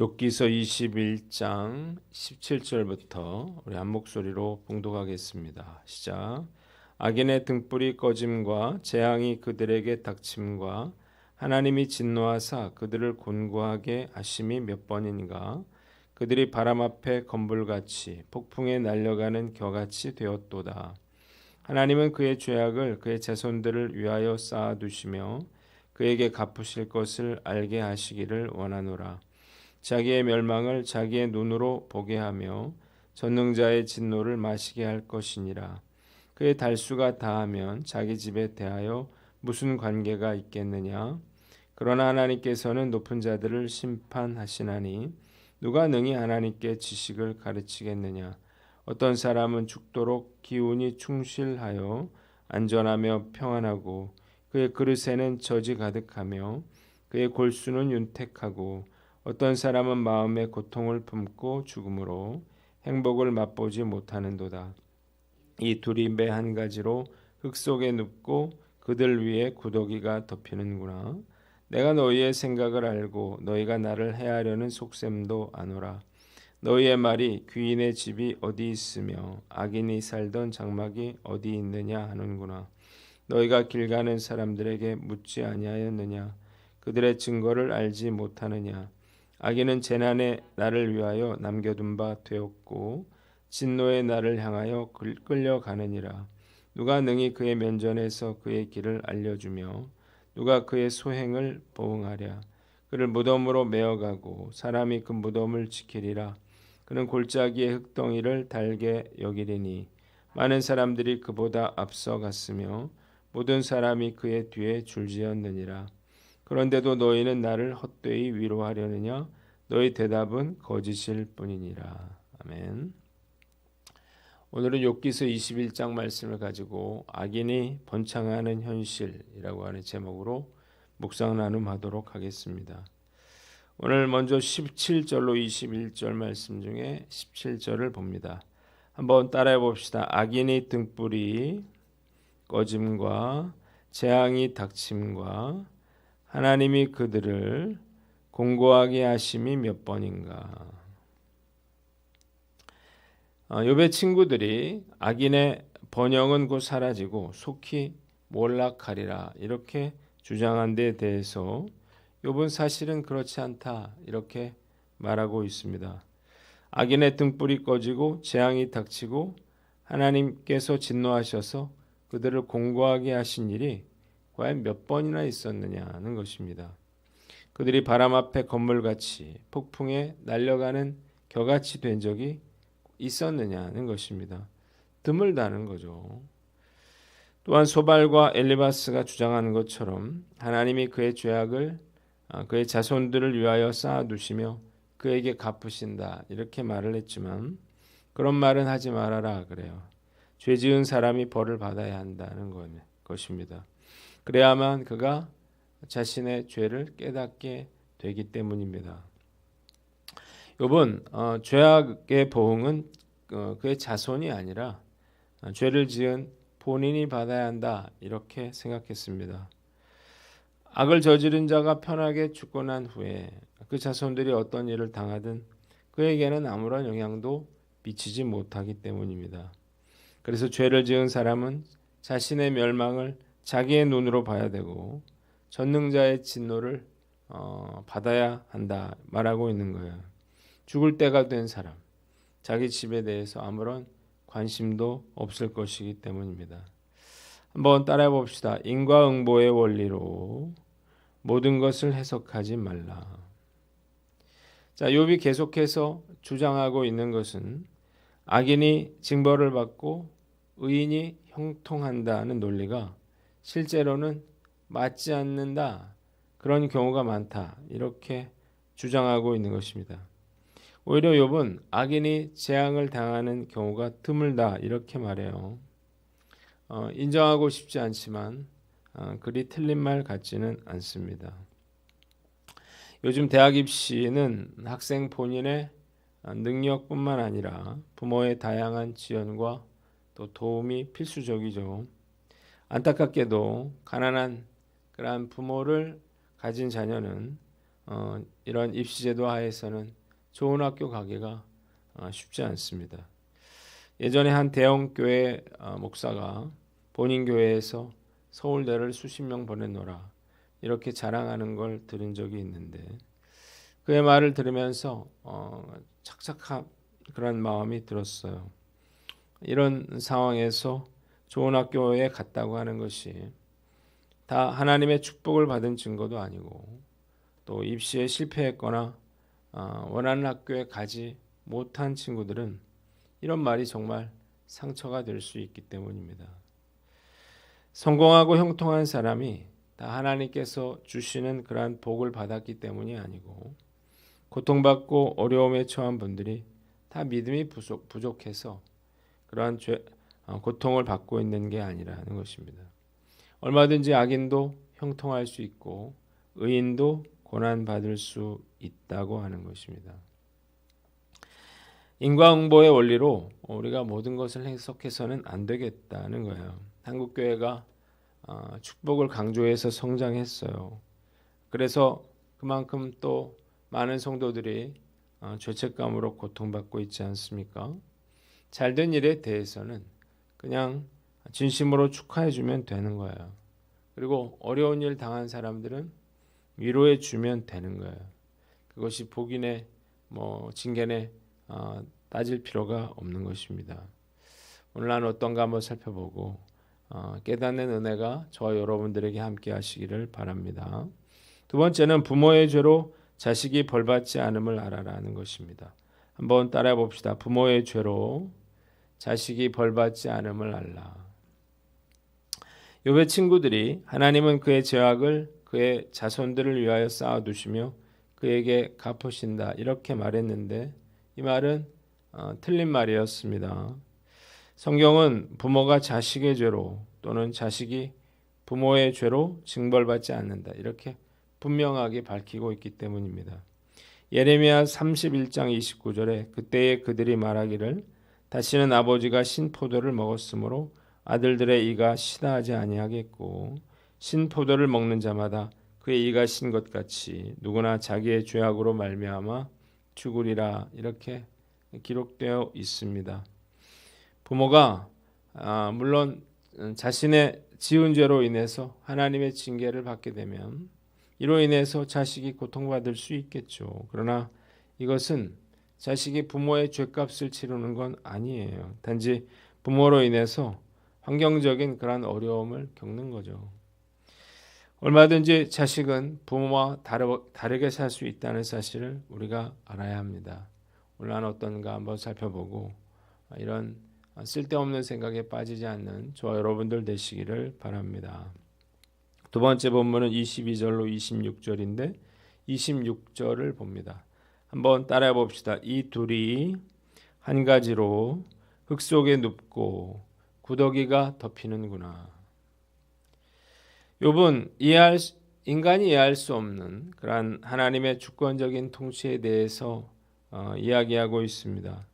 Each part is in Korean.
욥기서 21장 17절부터 우리 한 목소리로 봉독하겠습니다. 시작. 악인의 등불이 꺼짐과 재앙이 그들에게 닥침과 하나님이 진노하사 그들을 곤고하게 하심이 몇 번인가. 그들이 바람 앞에 건불같이 폭풍에 날려가는 겨같이 되었도다. 하나님은 그의 죄악을 그의 자손들을 위하여 쌓아두시며 그에게 갚으실 것을 알게 하시기를 원하노라. 자기의 멸망을 자기의 눈으로 보게 하며 전능자의 진노를 마시게 할 것이니라. 그의 달수가 다하면 자기 집에 대하여 무슨 관계가 있겠느냐. 그러나 하나님께서는 높은 자들을 심판하시나니 누가 능히 하나님께 지식을 가르치겠느냐. 어떤 사람은 죽도록 기운이 충실하여 안전하며 평안하고 그의 그릇에는 젖이 가득하며 그의 골수는 윤택하고 어떤 사람은 마음의 고통을 품고 죽음으로 행복을 맛보지 못하는도다. 이 둘이 매 한 가지로 흙 속에 눕고 그들 위에 구더기가 덮이는구나. 내가 너희의 생각을 알고 너희가 나를 해하려는 속셈도 아노라. 너희의 말이 귀인의 집이 어디 있으며 악인이 살던 장막이 어디 있느냐 하는구나. 너희가 길 가는 사람들에게 묻지 아니하였느냐. 그들의 증거를 알지 못하느냐. 악인은 재난의 나를 위하여 남겨둔 바 되었고 진노의 나를 향하여 끌려가느니라. 누가 능히 그의 면전에서 그의 길을 알려주며 누가 그의 소행을 보응하랴. 그를 무덤으로 메어가고 사람이 그 무덤을 지키리라. 그는 골짜기의 흙덩이를 달게 여기리니 많은 사람들이 그보다 앞서갔으며 모든 사람이 그의 뒤에 줄지었느니라. 그런데도 너희는 나를 헛되이 위로하려느냐? 너희 대답은 거짓일 뿐이니라. 아멘. 오늘은 욥기서 21장 말씀을 가지고 악인이 번창하는 현실이라고 하는 제목으로 묵상 나눔하도록 하겠습니다. 오늘 먼저 17절로 21절 말씀 중에 17절을 봅니다. 한번 따라해 봅시다. 악인이 등불이 꺼짐과 재앙이 닥침과 하나님이 그들을 공고하게 하심이 몇 번인가. 욥의 친구들이 악인의 번영은 곧 사라지고 속히 몰락하리라 이렇게 주장한 데 대해서 욥은 사실은 그렇지 않다 이렇게 말하고 있습니다. 악인의 등불이 꺼지고 재앙이 닥치고 하나님께서 진노하셔서 그들을 공고하게 하신 일이 과연 몇 번이나 있었느냐는 것입니다. 그들이 바람 앞에 건물같이 폭풍에 날려가는 겨같이 된 적이 있었느냐는 것입니다. 드물다는 거죠. 또한 소발과 엘리바스가 주장하는 것처럼 하나님이 그의 죄악을 그의 자손들을 위하여 쌓아두시며 그에게 갚으신다 이렇게 말을 했지만 그런 말은 하지 말아라 그래요. 죄 지은 사람이 벌을 받아야 한다는 것입니다. 그래야만 그가 자신의 죄를 깨닫게 되기 때문입니다. 욥은 죄악의 보응은 그의 자손이 아니라 죄를 지은 본인이 받아야 한다 이렇게 생각했습니다. 악을 저지른 자가 편하게 죽고 난 후에 그 자손들이 어떤 일을 당하든 그에게는 아무런 영향도 미치지 못하기 때문입니다. 그래서 죄를 지은 사람은 자신의 멸망을 자기의 눈으로 봐야 되고 전능자의 진노를 받아야 한다 말하고 있는 거예요. 죽을 때가 된 사람, 자기 집에 대해서 아무런 관심도 없을 것이기 때문입니다. 한번 따라해 봅시다. 인과응보의 원리로 모든 것을 해석하지 말라. 자, 욥이 계속해서 주장하고 있는 것은 악인이 징벌을 받고 의인이 형통한다는 논리가 실제로는 맞지 않는다. 그런 경우가 많다. 이렇게 주장하고 있는 것입니다. 오히려 욥은 악인이 재앙을 당하는 경우가 드물다. 이렇게 말해요. 인정하고 싶지 않지만 그리 틀린 말 같지는 않습니다. 요즘 대학 입시는 학생 본인의 능력뿐만 아니라 부모의 다양한 지원과 또 도움이 필수적이죠. 안타깝게도 가난한 그러한 부모를 가진 자녀는 이런 입시제도 하에서는 좋은 학교 가기가 쉽지 않습니다. 예전에 한 대형 교회 목사가 본인 교회에서 서울대를 수십 명 보내노라 이렇게 자랑하는 걸 들은 적이 있는데 그의 말을 들으면서 착착한 그런 마음이 들었어요. 이런 상황에서 좋은 학교에 갔다고 하는 것이 다 하나님의 축복을 받은 증거도 아니고 또 입시에 실패했거나 원하는 학교에 가지 못한 친구들은 이런 말이 정말 상처가 될 수 있기 때문입니다. 성공하고 형통한 사람이 다 하나님께서 주시는 그러한 복을 받았기 때문이 아니고 고통받고 어려움에 처한 분들이 다 믿음이 부족해서 그러한 고통을 받고 있는 게 아니라는 것입니다. 얼마든지 악인도 형통할 수 있고 의인도 고난받을 수 있다고 하는 것입니다. 인과응보의 원리로 우리가 모든 것을 해석해서는 안 되겠다는 거예요. 한국교회가 축복을 강조해서 성장했어요. 그래서 그만큼 또 많은 성도들이 죄책감으로 고통받고 있지 않습니까? 잘된 일에 대해서는 그냥 진심으로 축하해주면 되는 거예요. 그리고 어려운 일 당한 사람들은 위로해주면 되는 거예요. 그것이 복이네 징계네 따질 필요가 없는 것입니다. 오늘 난 어떤가 한번 살펴보고 깨닫는 은혜가 저와 여러분들에게 함께 하시기를 바랍니다. 두 번째는 부모의 죄로 자식이 벌받지 않음을 알아라는 것입니다. 한번 따라해 봅시다. 부모의 죄로 자식이 벌받지 않음을 알라. 욥의 친구들이 하나님은 그의 죄악을 그의 자손들을 위하여 쌓아두시며 그에게 갚으신다 이렇게 말했는데 이 말은 틀린 말이었습니다. 성경은 부모가 자식의 죄로 또는 자식이 부모의 죄로 징벌받지 않는다 이렇게 분명하게 밝히고 있기 때문입니다. 예레미야 31장 29절에 그때에 그들이 말하기를 다시는 아버지가 신포도를 먹었으므로 아들들의 이가 시다하지 아니하겠고 신포도를 먹는 자마다 그의 이가 신 것 같이 누구나 자기의 죄악으로 말미암아 죽으리라 이렇게 기록되어 있습니다. 부모가 물론 자신의 지은 죄로 인해서 하나님의 징계를 받게 되면 이로 인해서 자식이 고통받을 수 있겠죠. 그러나 이것은 자식이 부모의 죄값을 치르는 건 아니에요. 단지 부모로 인해서 환경적인 그런 어려움을 겪는 거죠. 얼마든지 자식은 부모와 다르게 살 수 있다는 사실을 우리가 알아야 합니다. 오늘 난 어떤가 한번 살펴보고 이런 쓸데없는 생각에 빠지지 않는 저와 여러분들 되시기를 바랍니다. 두 번째 본문은 22절로 26절인데 26절을 봅니다. 한번 따라해 봅시다. 이 둘이 한 가지로 흙 속에 눕고 구더기가 덮이는구나. 욥은 인간이 이해할 수 없는 그러한 하나님의 주권적인 통치에 대해서 이야기하고 있습니다.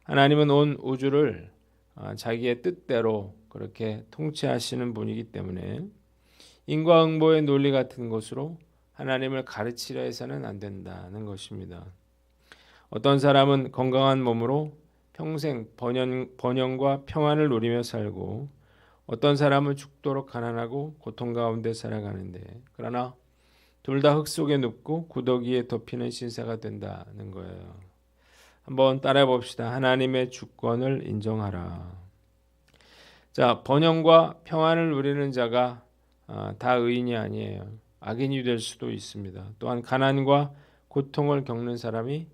하나님은 온 우주를 자기의 뜻대로 그렇게 통치하시는 분이기 때문에 인과응보의 논리 같은 것으로 하나님을 가르치려 해서는 안 된다는 것입니다. 어떤 사람은 건강한 몸으로 평생 번영과 평안을 누리며 살고 어떤 사람은 죽도록 가난하고 고통 가운데 살아가는데 그러나 둘 다 흙 속에 눕고 구더기에 덮이는 신세가 된다는 거예요. 한번 따라해 봅시다. 하나님의 주권을 인정하라. 자, 번영과 평안을 누리는 자가 다 의인이 아니에요. 악인이 될 수도 있습니다. 또한 가난과 고통을 겪는 사람이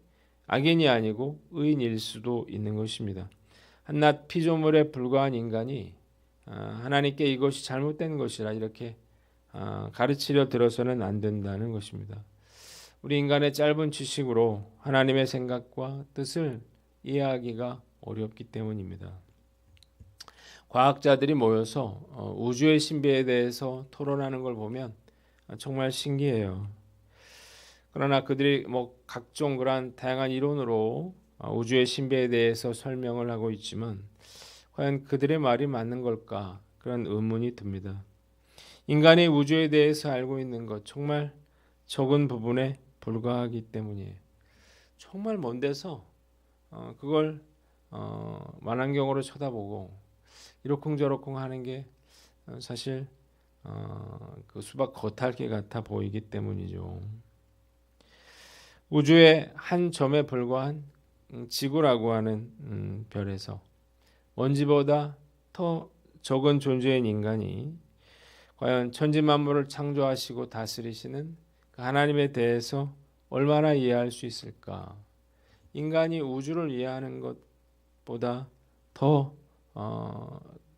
악인이 아니고 의인일 수도 있는 것입니다. 한낱 피조물에 불과한 인간이 하나님께 이것이 잘못된 것이라 이렇게 가르치려 들어서는 안 된다는 것입니다. 우리 인간의 짧은 지식으로 하나님의 생각과 뜻을 이해하기가 어렵기 때문입니다. 과학자들이 모여서 우주의 신비에 대해서 토론하는 걸 보면 정말 신기해요. 그러나 그들이 각종 그런 다양한 이론으로 우주의 신비에 대해서 설명을 하고 있지만 과연 그들의 말이 맞는 걸까? 그런 의문이 듭니다. 인간이 우주에 대해서 알고 있는 것 정말 적은 부분에 불과하기 때문이에요. 정말 먼 데서 그걸 만안경으로 쳐다보고 이러쿵저러쿵 하는 게 사실 그 수박 겉핥기 같아 보이기 때문이죠. 우주의 한 점에 불과한 지구라고 하는 별에서 먼지보다 더 적은 존재인 인간이 과연 천지만물을 창조하시고 다스리시는 그 하나님에 대해서 얼마나 이해할 수 있을까? 인간이 우주를 이해하는 것보다 더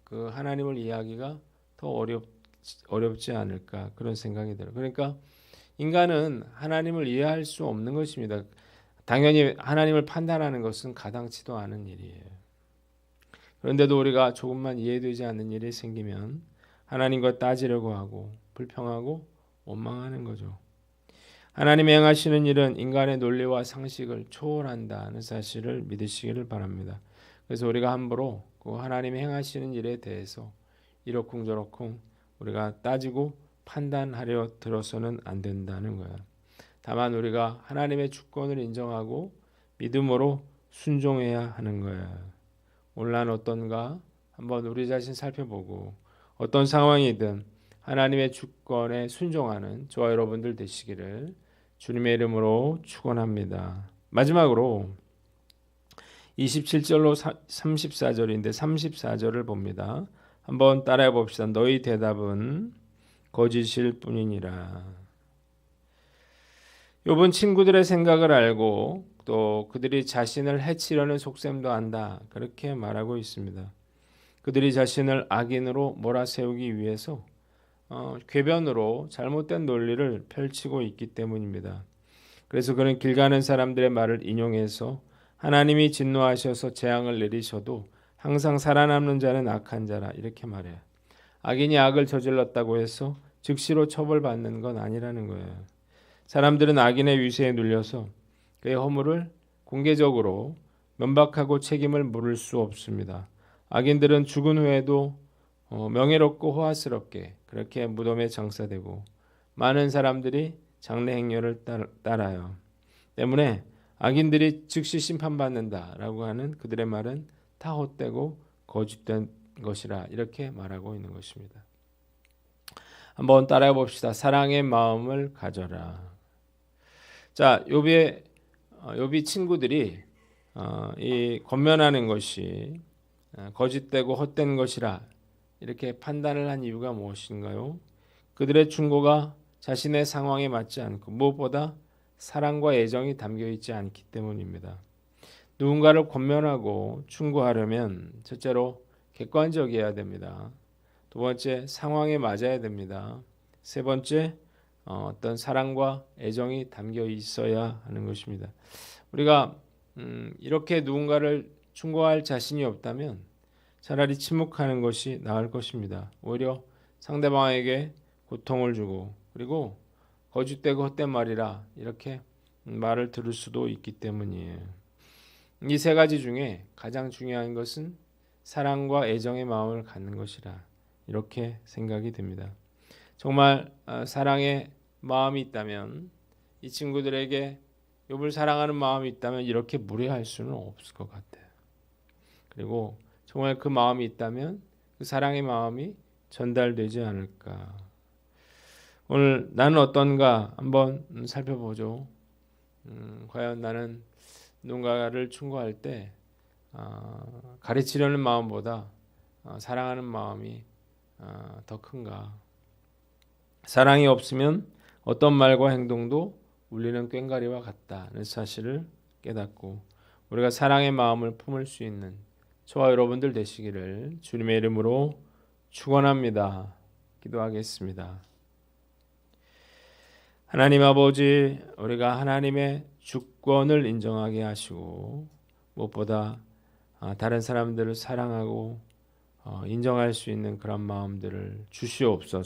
그 하나님을 이해하기가 더 어렵지 않을까 그런 생각이 들어요. 그러니까 인간은 하나님을 이해할 수 없는 것입니다. 당연히 하나님을 판단하는 것은 가당치도 않은 일이에요. 그런데도 우리가 조금만 이해되지 않는 일이 생기면 하나님과 따지려고 하고 불평하고 원망하는 거죠. 하나님이 행하시는 일은 인간의 논리와 상식을 초월한다는 사실을 믿으시기를 바랍니다. 그래서 우리가 함부로 그 하나님이 행하시는 일에 대해서 이러쿵저러쿵 우리가 따지고 판단하려 들어서는 안 된다는 거야. 다만 우리가 하나님의 주권을 인정하고 믿음으로 순종해야 하는 거야. 오늘 난 어떤가 한번 우리 자신 살펴보고 어떤 상황이든 하나님의 주권에 순종하는 저와 여러분들 되시기를 주님의 이름으로 축원합니다. 마지막으로 27절로 34절인데 34절을 봅니다. 한번 따라해 봅시다. 너희 대답은 거짓일 뿐이니라. 욥은 친구들의 생각을 알고 또 그들이 자신을 해치려는 속셈도 안다. 그렇게 말하고 있습니다. 그들이 자신을 악인으로 몰아세우기 위해서 궤변으로 잘못된 논리를 펼치고 있기 때문입니다. 그래서 그는 길 가는 사람들의 말을 인용해서 하나님이 진노하셔서 재앙을 내리셔도 항상 살아남는 자는 악한 자라 이렇게 말해요. 악인이 악을 저질렀다고 해서 즉시로 처벌받는 건 아니라는 거예요. 사람들은 악인의 위세에 눌려서 그의 허물을 공개적으로 면박하고 책임을 물을 수 없습니다. 악인들은 죽은 후에도 명예롭고 호화스럽게 그렇게 무덤에 장사되고 많은 사람들이 장래 행렬을 따라요. 때문에 악인들이 즉시 심판받는다라고 하는 그들의 말은 다 헛되고 거짓된 것이라 이렇게 말하고 있는 것입니다. 한번 따라해 봅시다. 사랑의 마음을 가져라. 자, 욥이 친구들이 이 권면하는 것이 거짓되고 헛된 것이라 이렇게 판단을 한 이유가 무엇인가요? 그들의 충고가 자신의 상황에 맞지 않고 무엇보다 사랑과 애정이 담겨 있지 않기 때문입니다. 누군가를 권면하고 충고하려면 첫째로 객관적이어야 됩니다. 두 번째, 상황에 맞아야 됩니다. 세 번째, 어떤 사랑과 애정이 담겨 있어야 하는 것입니다. 우리가 이렇게 누군가를 충고할 자신이 없다면 차라리 침묵하는 것이 나을 것입니다. 오히려 상대방에게 고통을 주고 그리고 거짓되고 헛된 말이라 이렇게 말을 들을 수도 있기 때문이에요. 이 세 가지 중에 가장 중요한 것은 사랑과 애정의 마음을 갖는 것이라 이렇게 생각이 듭니다. 정말 사랑의 마음이 있다면 이 친구들에게 욥을 사랑하는 마음이 있다면 이렇게 무례할 수는 없을 것 같아요. 그리고 정말 그 마음이 있다면 그 사랑의 마음이 전달되지 않을까. 오늘 나는 어떤가 한번 살펴보죠. 과연 나는 누군가를 충고할 때 가르치려는 마음보다 사랑하는 마음이 더 큰가. 사랑이 없으면 어떤 말과 행동도 울리는 꽹과리와 같다는 사실을 깨닫고 우리가 사랑의 마음을 품을 수 있는 저와 여러분들 되시기를 주님의 이름으로 축원합니다. 기도하겠습니다. 하나님 아버지, 우리가 하나님의 주권을 인정하게 하시고 무엇보다 다른 사람들을 사랑하고 인정할 수 있는 그런 마음들을 주시옵소서.